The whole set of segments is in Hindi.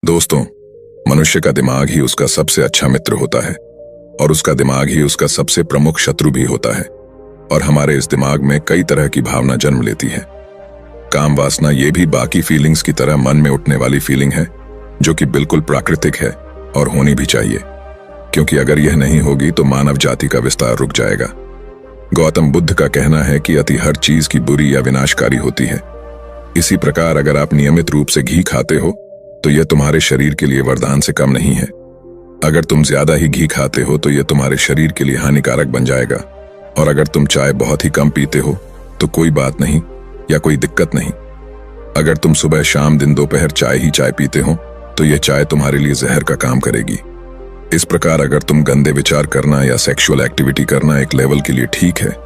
दोस्तों, मनुष्य का दिमाग ही उसका सबसे अच्छा मित्र होता है और उसका दिमाग ही उसका सबसे प्रमुख शत्रु भी होता है। और हमारे इस दिमाग में कई तरह की भावना जन्म लेती है। काम वासना ये भी बाकी फीलिंग्स की तरह मन में उठने वाली फीलिंग है, जो कि बिल्कुल प्राकृतिक है और होनी भी चाहिए, क्योंकि अगर यह नहीं होगी तो मानव जाति का विस्तार रुक जाएगा। गौतम बुद्ध का कहना है कि अति हर चीज की बुरी या विनाशकारी होती है। इसी प्रकार अगर आप नियमित रूप से घी खाते हो तो यह तुम्हारे शरीर के लिए वरदान से कम नहीं है। अगर तुम ज्यादा ही घी खाते हो तो यह तुम्हारे शरीर के लिए हानिकारक बन जाएगा। और अगर तुम चाय बहुत ही कम पीते हो तो कोई बात नहीं या कोई दिक्कत नहीं। अगर तुम सुबह शाम दिन दोपहर चाय ही चाय पीते हो तो यह चाय तुम्हारे लिए जहर का काम करेगी। इस प्रकार अगर तुम गंदे विचार करना या सेक्सुअल एक्टिविटी करना एक लेवल के लिए ठीक है,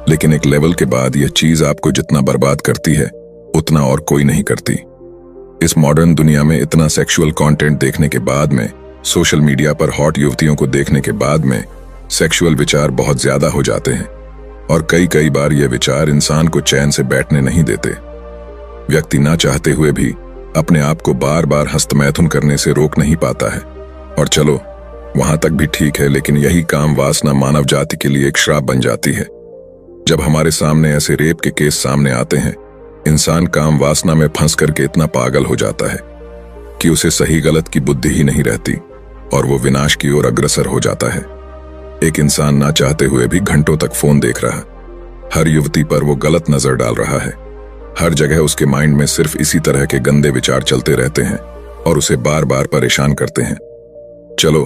लेकिन एक लेवल के बाद यह चीज आपको जितना बर्बाद करती है उतना और कोई नहीं करती। इस मॉडर्न दुनिया में इतना सेक्सुअल कंटेंट देखने के बाद में, सोशल मीडिया पर हॉट युवतियों को देखने के बाद में सेक्सुअल विचार बहुत ज्यादा हो जाते हैं और कई बार ये विचार इंसान को चैन से बैठने नहीं देते। व्यक्ति ना चाहते हुए भी अपने आप को बार बार हस्तमैथुन करने से रोक नहीं पाता है। और चलो वहां तक भी ठीक है, लेकिन यही काम वासना मानव जाति के लिए एक श्राप बन जाती है। जब हमारे सामने ऐसे रेप के केस सामने आते हैं, इंसान काम वासना में फंस करके इतना पागल हो जाता है कि उसे सही गलत की बुद्धि ही नहीं रहती और वो विनाश की ओर अग्रसर हो जाता है। एक इंसान ना चाहते हुए भी घंटों तक फोन देख रहा, हर युवती पर वो गलत नजर डाल रहा है, हर जगह उसके माइंड में सिर्फ इसी तरह के गंदे विचार चलते रहते हैं और उसे बार बार परेशान करते हैं। चलो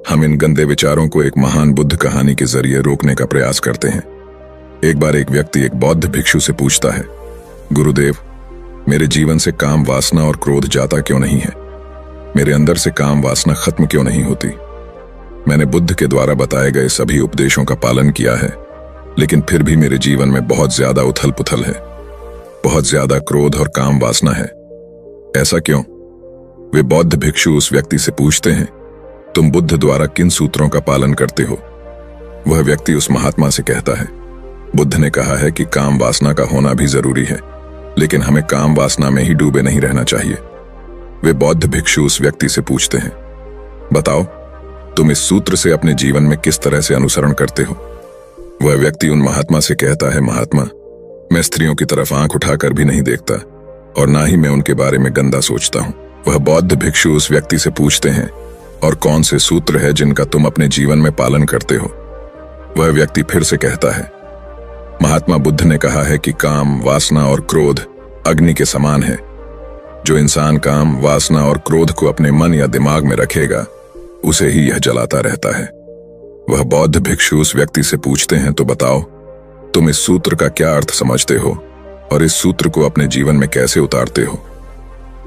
हम इन गंदे विचारों को एक महान बुद्ध कहानी के जरिए रोकने का प्रयास करते हैं। एक बार एक व्यक्ति एक बौद्ध भिक्षु से पूछता है, गुरुदेव, मेरे जीवन से काम वासना और क्रोध जाता क्यों नहीं है? मेरे अंदर से काम वासना खत्म क्यों नहीं होती? मैंने बुद्ध के द्वारा बताए गए सभी उपदेशों का पालन किया है, लेकिन फिर भी मेरे जीवन में बहुत ज्यादा उथल पुथल है, बहुत ज्यादा क्रोध और काम वासना है। ऐसा क्यों? वे बौद्ध भिक्षु उस व्यक्ति से पूछते हैं, तुम बुद्ध द्वारा किन सूत्रों का पालन करते हो? वह व्यक्ति उस महात्मा से कहता है, बुद्ध ने कहा है कि काम वासना का होना भी जरूरी है, लेकिन हमें काम वासना में ही डूबे नहीं रहना चाहिए। वे बौद्ध भिक्षु उस व्यक्ति से पूछते हैं, बताओ तुम इस सूत्र से अपने जीवन में किस तरह से अनुसरण करते हो? वह व्यक्ति उन महात्मा से कहता है, महात्मा, मैं स्त्रियों की तरफ आंख उठाकर भी नहीं देखता और ना ही मैं उनके बारे में गंदा सोचता हूं। वह बौद्ध भिक्षु उस व्यक्ति से पूछते हैं, और कौन से सूत्र है जिनका तुम अपने जीवन में पालन करते हो? वह व्यक्ति फिर से कहता है, महात्मा बुद्ध ने कहा है कि काम वासना और क्रोध अग्नि के समान है। जो इंसान काम वासना और क्रोध को अपने मन या दिमाग में रखेगा उसे ही यह जलाता रहता है। वह बौद्ध भिक्षु उस व्यक्ति से पूछते हैं, तो बताओ तुम इस सूत्र का क्या अर्थ समझते हो और इस सूत्र को अपने जीवन में कैसे उतारते हो?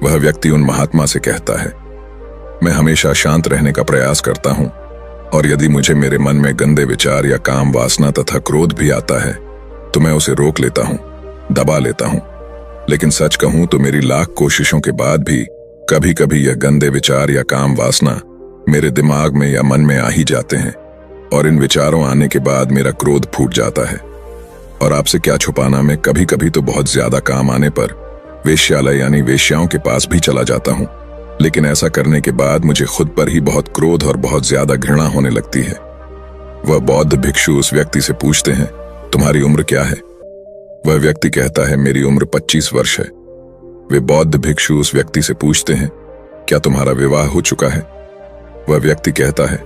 वह व्यक्ति उन महात्मा से कहता है, मैं हमेशा शांत रहने का प्रयास करता हूं और यदि मुझे मेरे मन में गंदे विचार या काम वासना तथा क्रोध भी आता है तो मैं उसे रोक लेता हूं, दबा लेता हूं। लेकिन सच कहूं तो मेरी लाख कोशिशों के बाद भी कभी कभी यह गंदे विचार या काम वासना मेरे दिमाग में या मन में आ ही जाते हैं और इन विचारों आने के बाद मेरा क्रोध फूट जाता है। और आपसे क्या छुपाना, मैं कभी कभी तो बहुत ज्यादा काम आने पर वेश्यालय यानी वेश्याओं के पास भी चला जाता हूं, लेकिन ऐसा करने के बाद मुझे खुद पर ही बहुत क्रोध और बहुत ज्यादा घृणा होने लगती है। वह बौद्ध भिक्षु उस व्यक्ति से पूछते हैं, तुम्हारी उम्र क्या है? वह व्यक्ति कहता है, मेरी उम्र 25 वर्ष है। वे बौद्ध भिक्षु उस व्यक्ति से पूछते हैं, क्या तुम्हारा विवाह हो चुका है? वह व्यक्ति कहता है,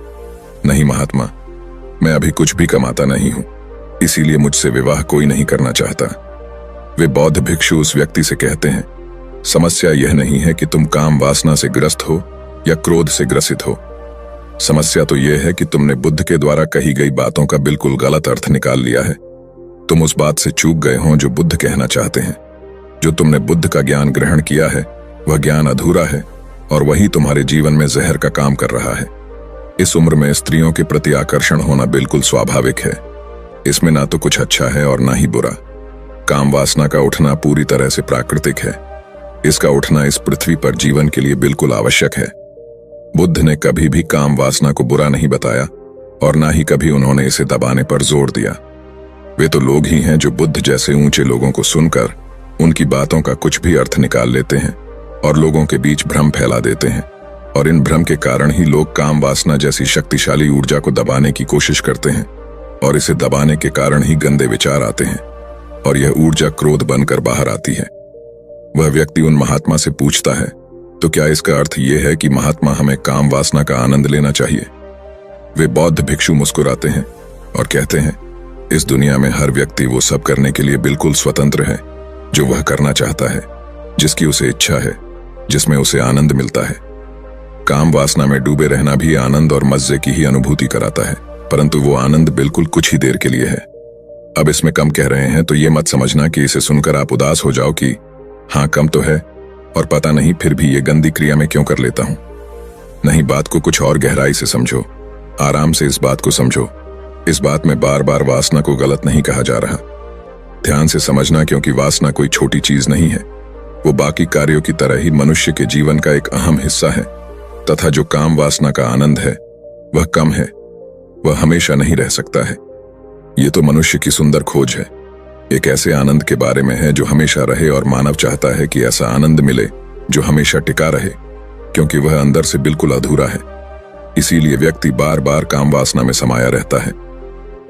नहीं महात्मा, मैं अभी कुछ भी कमाता नहीं हूं, इसीलिए मुझसे विवाह कोई नहीं करना चाहता। वे बौद्ध भिक्षु उस व्यक्ति से कहते हैं, समस्या यह नहीं है कि तुम काम वासना से ग्रस्त हो या क्रोध से ग्रसित हो। समस्या तो यह है कि तुमने बुद्ध के द्वारा कही गई बातों का बिल्कुल गलत अर्थ निकाल लिया है। तुम उस बात से चूक गए हो जो बुद्ध कहना चाहते हैं। जो तुमने बुद्ध का ज्ञान ग्रहण किया है वह ज्ञान अधूरा है और वही तुम्हारे जीवन में जहर का काम कर रहा है। इस उम्र में स्त्रियों के प्रति आकर्षण होना बिल्कुल स्वाभाविक है। इसमें ना तो कुछ अच्छा है और ना ही बुरा। काम वासना का उठना पूरी तरह से प्राकृतिक है। इसका उठना इस पृथ्वी पर जीवन के लिए बिल्कुल आवश्यक है। बुद्ध ने कभी भी काम वासना को बुरा नहीं बताया और ना ही कभी उन्होंने इसे दबाने पर जोर दिया। वे तो लोग ही हैं जो बुद्ध जैसे ऊंचे लोगों को सुनकर उनकी बातों का कुछ भी अर्थ निकाल लेते हैं और लोगों के बीच भ्रम फैला देते हैं और इन भ्रम के कारण ही लोग काम वासना जैसी शक्तिशाली ऊर्जा को दबाने की कोशिश करते हैं, और इसे दबाने के कारण ही गंदे विचार आते हैं और यह ऊर्जा क्रोध बनकर बाहर आती है। वह व्यक्ति उन महात्मा से पूछता है, तो क्या इसका अर्थ यह है कि महात्मा हमें काम वासना का आनंद लेना चाहिए? वे बौद्ध भिक्षु मुस्कुराते हैं और कहते हैं, इस दुनिया में हर व्यक्ति वो सब करने के लिए बिल्कुल स्वतंत्र है जो वह करना चाहता है, जिसकी उसे इच्छा है, जिसमें उसे आनंद मिलता है। काम वासना में डूबे रहना भी आनंद और मजे की ही अनुभूति कराता है, परंतु वो आनंद बिल्कुल कुछ ही देर के लिए है। अब इसमें कम कह रहे हैं तो ये मत समझना कि इसे सुनकर आप उदास हो जाओ कि हाँ कम तो है और पता नहीं फिर भी ये गंदी क्रिया में क्यों कर लेता हूं। नहीं, बात को कुछ और गहराई से समझो, आराम से इस बात को समझो। इस बात में बार बार वासना को गलत नहीं कहा जा रहा। ध्यान से समझना, क्योंकि वासना कोई छोटी चीज नहीं है। वो बाकी कार्यों की तरह ही मनुष्य के जीवन का एक अहम हिस्सा है, तथा जो काम वासना का आनंद है वह कम है, वह हमेशा नहीं रह सकता है। ये तो मनुष्य की सुंदर खोज है, एक ऐसे आनंद के बारे में है जो हमेशा रहे, और मानव चाहता है कि ऐसा आनंद मिले जो हमेशा टिका रहे, क्योंकि वह अंदर से बिल्कुल अधूरा है। इसीलिए व्यक्ति बार बार काम वासना में समाया रहता है।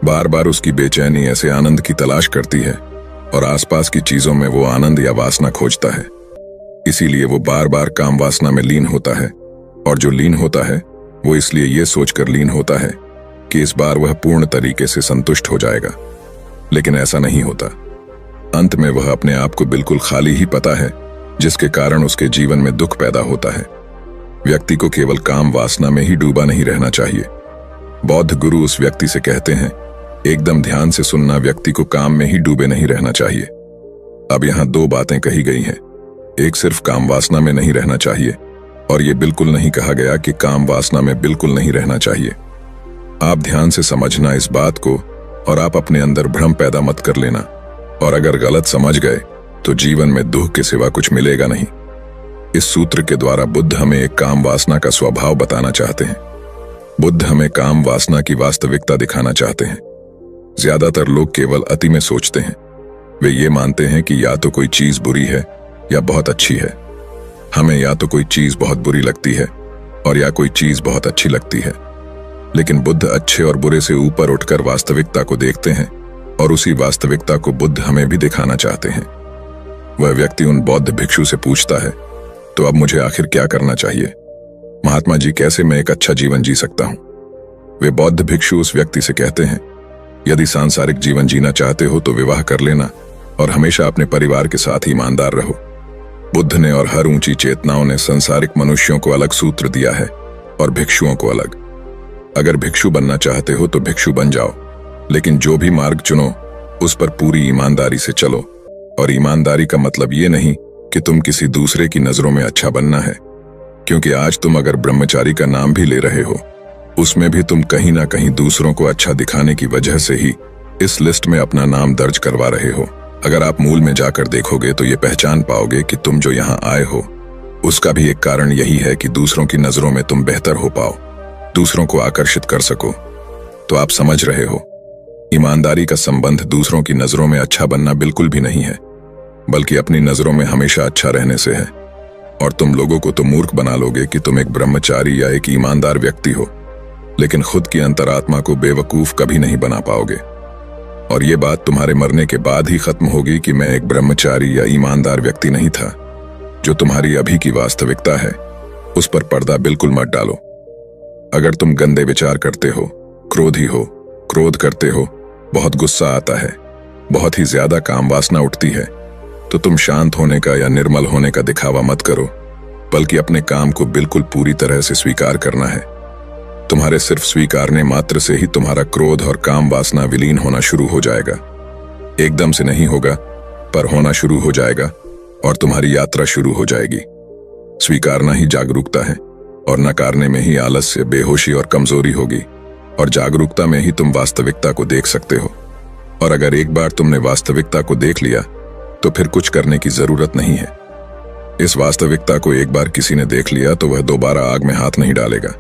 बार बार उसकी बेचैनी ऐसे आनंद की तलाश करती है और आसपास की चीजों में वो आनंद या वासना खोजता है। इसीलिए वो बार बार काम वासना में लीन होता है, और जो लीन होता है वो इसलिए ये सोचकर लीन होता है कि इस बार वह पूर्ण तरीके से संतुष्ट हो जाएगा, लेकिन ऐसा नहीं होता। अंत में वह अपने आप को बिल्कुल खाली ही पाता है, जिसके कारण उसके जीवन में दुख पैदा होता है। व्यक्ति को केवल काम वासना में ही डूबा नहीं रहना चाहिए। बौद्ध गुरु उस व्यक्ति से कहते हैं, एकदम ध्यान से सुनना, व्यक्ति को काम में ही डूबे नहीं रहना चाहिए। अब यहाँ दो बातें कही गई हैं, एक सिर्फ काम वासना में नहीं रहना चाहिए, और ये बिल्कुल नहीं कहा गया कि काम वासना में बिल्कुल नहीं रहना चाहिए। आप ध्यान से समझना इस बात को, और आप अपने अंदर भ्रम पैदा मत कर लेना, और अगर गलत समझ गए तो जीवन में दुख के सिवा कुछ मिलेगा नहीं। इस सूत्र के द्वारा बुद्ध हमें एक काम वासना का स्वभाव बताना चाहते हैं। बुद्ध हमें काम वासना की वास्तविकता दिखाना चाहते हैं। ज्यादातर लोग केवल अति में सोचते हैं। वे ये मानते हैं कि या तो कोई चीज बुरी है या बहुत अच्छी है। हमें या तो कोई चीज बहुत बुरी लगती है और या कोई चीज बहुत अच्छी लगती है। लेकिन बुद्ध अच्छे और बुरे से ऊपर उठकर वास्तविकता को देखते हैं, और उसी वास्तविकता को बुद्ध हमें भी दिखाना चाहते हैं। वह व्यक्ति उन बौद्ध भिक्षु से पूछता है, तो अब मुझे आखिर क्या करना चाहिए? महात्मा जी, कैसे मैं एक अच्छा जीवन जी सकता हूं? वे बौद्ध भिक्षु उस व्यक्ति से कहते हैं, यदि सांसारिक जीवन जीना चाहते हो तो विवाह कर लेना और हमेशा अपने परिवार के साथ ईमानदार रहो। बुद्ध ने और हर ऊंची चेतनाओं ने संसारिक मनुष्यों को अलग सूत्र दिया है और भिक्षुओं को अलग। अगर भिक्षु बनना चाहते हो तो भिक्षु बन जाओ, लेकिन जो भी मार्ग चुनो उस पर पूरी ईमानदारी से चलो। और ईमानदारी का मतलब ये नहीं कि तुम किसी दूसरे की नजरों में अच्छा बनना है, क्योंकि आज तुम अगर ब्रह्मचारी का नाम भी ले रहे हो, उसमें भी तुम कहीं ना कहीं दूसरों को अच्छा दिखाने की वजह से ही इस लिस्ट में अपना नाम दर्ज करवा रहे हो। अगर आप मूल में जाकर देखोगे तो ये पहचान पाओगे कि तुम जो यहाँ आए हो उसका भी एक कारण यही है कि दूसरों की नजरों में तुम बेहतर हो पाओ, दूसरों को आकर्षित कर सको। तो आप समझ रहे हो, ईमानदारी का संबंध दूसरों की नजरों में अच्छा बनना बिल्कुल भी नहीं है, बल्कि अपनी नजरों में हमेशा अच्छा रहने से है। और तुम लोगों को तो मूर्ख बना लोगे कि तुम एक ब्रह्मचारी या एक ईमानदार व्यक्ति हो, लेकिन खुद की अंतरात्मा को बेवकूफ कभी नहीं बना पाओगे। और ये बात तुम्हारे मरने के बाद ही खत्म होगी कि मैं एक ब्रह्मचारी या ईमानदार व्यक्ति नहीं था। जो तुम्हारी अभी की वास्तविकता है उस पर पर्दा बिल्कुल मत डालो। अगर तुम गंदे विचार करते हो, क्रोधी हो, क्रोध करते हो, बहुत गुस्सा आता है, बहुत ही ज्यादा काम वासना उठती है, तो तुम शांत होने का या निर्मल होने का दिखावा मत करो, बल्कि अपने काम को बिल्कुल पूरी तरह से स्वीकार करना है। तुम्हारे सिर्फ स्वीकारने मात्र से ही तुम्हारा क्रोध और काम वासना विलीन होना शुरू हो जाएगा। एकदम से नहीं होगा, पर होना शुरू हो जाएगा और तुम्हारी यात्रा शुरू हो जाएगी। स्वीकारना ही जागरूकता है, और नकारने में ही आलस्य, बेहोशी और कमजोरी होगी, और जागरूकता में ही तुम वास्तविकता को देख सकते हो। और अगर एक बार तुमने वास्तविकता को देख लिया तो फिर कुछ करने की जरूरत नहीं है। इस वास्तविकता को एक बार किसी ने देख लिया तो वह दोबारा आग में हाथ नहीं डालेगा।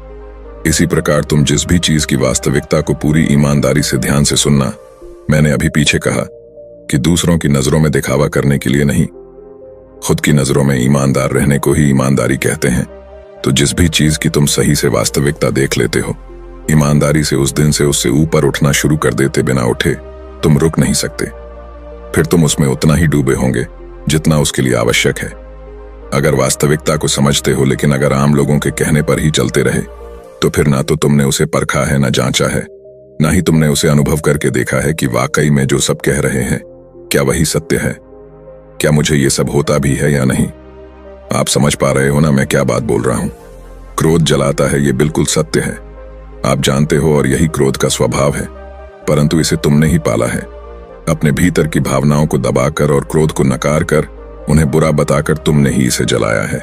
इसी प्रकार तुम जिस भी चीज की वास्तविकता को पूरी ईमानदारी से ध्यान से सुनना, मैंने अभी पीछे कहा कि दूसरों की नजरों में दिखावा करने के लिए नहीं, खुद की नजरों में ईमानदार रहने को ही ईमानदारी कहते हैं। तो जिस भी चीज की तुम सही से वास्तविकता देख लेते हो, ईमानदारी से उस दिन से उससे ऊपर उठना शुरू कर देते बिना उठे तुम रुक नहीं सकते। फिर तुम उसमें उतना ही डूबे होंगे जितना उसके लिए आवश्यक है। अगर वास्तविकता को समझते हो लेकिन अगर आम लोगों के कहने पर ही चलते रहे, तो फिर ना तो तुमने उसे परखा है, ना जांचा है, ना ही तुमने उसे अनुभव करके देखा है कि वाकई में जो सब कह रहे हैं क्या वही सत्य है। क्या मुझे ये सब होता भी है या नहीं? आप समझ पा रहे हो ना मैं क्या बात बोल रहा हूं? क्रोध जलाता है, ये बिल्कुल सत्य है। आप जानते हो और यही क्रोध का स्वभाव है, परंतु इसे तुमने ही पाला है। अपने भीतर की भावनाओं को दबाकर और क्रोध को नकार कर, उन्हें बुरा बताकर तुमने ही इसे जलाया है।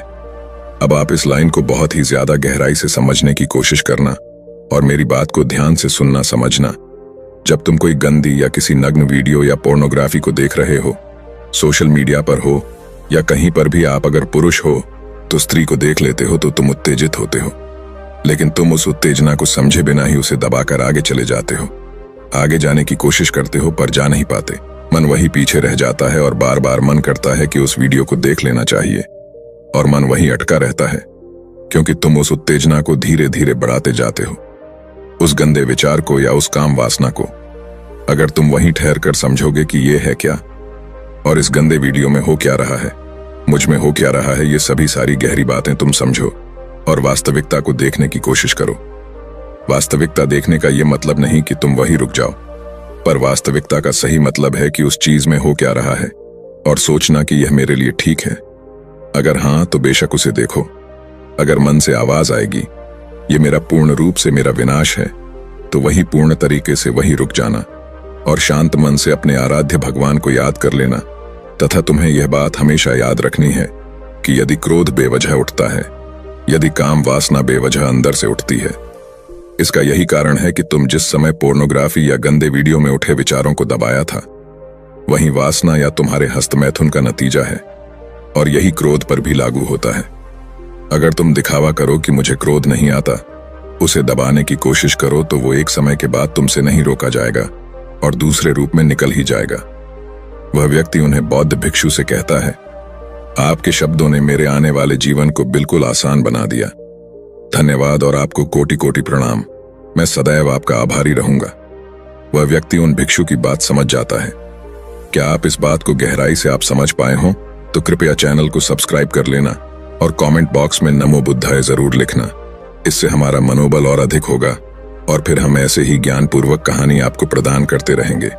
अब आप इस लाइन को बहुत ही ज्यादा गहराई से समझने की कोशिश करना और मेरी बात को ध्यान से सुनना समझना। जब तुम कोई गंदी या किसी नग्न वीडियो या पोर्नोग्राफी को देख रहे हो, सोशल मीडिया पर हो या कहीं पर भी, आप अगर पुरुष हो तो स्त्री को देख लेते हो तो तुम उत्तेजित होते हो, लेकिन तुम उस उत्तेजना को समझे बिना ही उसे दबाकर आगे चले जाते हो। आगे जाने की कोशिश करते हो पर जा नहीं पाते। मन वही पीछे रह जाता है और बार बार मन करता है कि उस वीडियो को देख लेना चाहिए, और मन वही अटका रहता है क्योंकि तुम उस उत्तेजना को धीरे धीरे बढ़ाते जाते हो, उस गंदे विचार को या उस काम वासना को। अगर तुम वहीं ठहर कर समझोगे कि ये है क्या और इस गंदे वीडियो में हो क्या रहा है, मुझ में हो क्या रहा है, ये सभी सारी गहरी बातें तुम समझो और वास्तविकता को देखने की कोशिश करो। वास्तविकता देखने का ये मतलब नहीं कि तुम वहीं रुक जाओ, पर वास्तविकता का सही मतलब है कि उस चीज में हो क्या रहा है और सोचना कि यह मेरे लिए ठीक है। अगर हां तो बेशक उसे देखो। अगर मन से आवाज आएगी ये मेरा पूर्ण रूप से मेरा विनाश है, तो वही पूर्ण तरीके से वहीं रुक जाना और शांत मन से अपने आराध्य भगवान को याद कर लेना। तथा तुम्हें यह बात हमेशा याद रखनी है कि यदि क्रोध बेवजह उठता है, यदि काम वासना बेवजह अंदर से उठती है, इसका यही कारण है कि तुम जिस समय पोर्नोग्राफी या गंदे वीडियो में उठे विचारों को दबाया था, वही वासना या तुम्हारे हस्तमैथुन का नतीजा है, और यही क्रोध पर भी लागू होता है। अगर तुम दिखावा करो कि मुझे क्रोध नहीं आता, उसे दबाने की कोशिश करो, तो वो एक समय के बाद तुमसे नहीं रोका जाएगा और दूसरे रूप में निकल ही जाएगा। वह व्यक्ति उन्हें बौद्ध भिक्षु से कहता है, आपके शब्दों ने मेरे आने वाले जीवन को बिल्कुल आसान बना दिया। धन्यवाद और आपको कोटि कोटि प्रणाम। मैं सदैव आपका आभारी रहूंगा। वह व्यक्ति उन भिक्षु की बात समझ जाता है। क्या आप इस बात को गहराई से आप समझ पाए हो तो कृपया चैनल को सब्सक्राइब कर लेना और कमेंट बॉक्स में नमो बुद्धाय जरूर लिखना। इससे हमारा मनोबल और अधिक होगा और फिर हम ऐसे ही ज्ञानपूर्वक कहानी आपको प्रदान करते रहेंगे।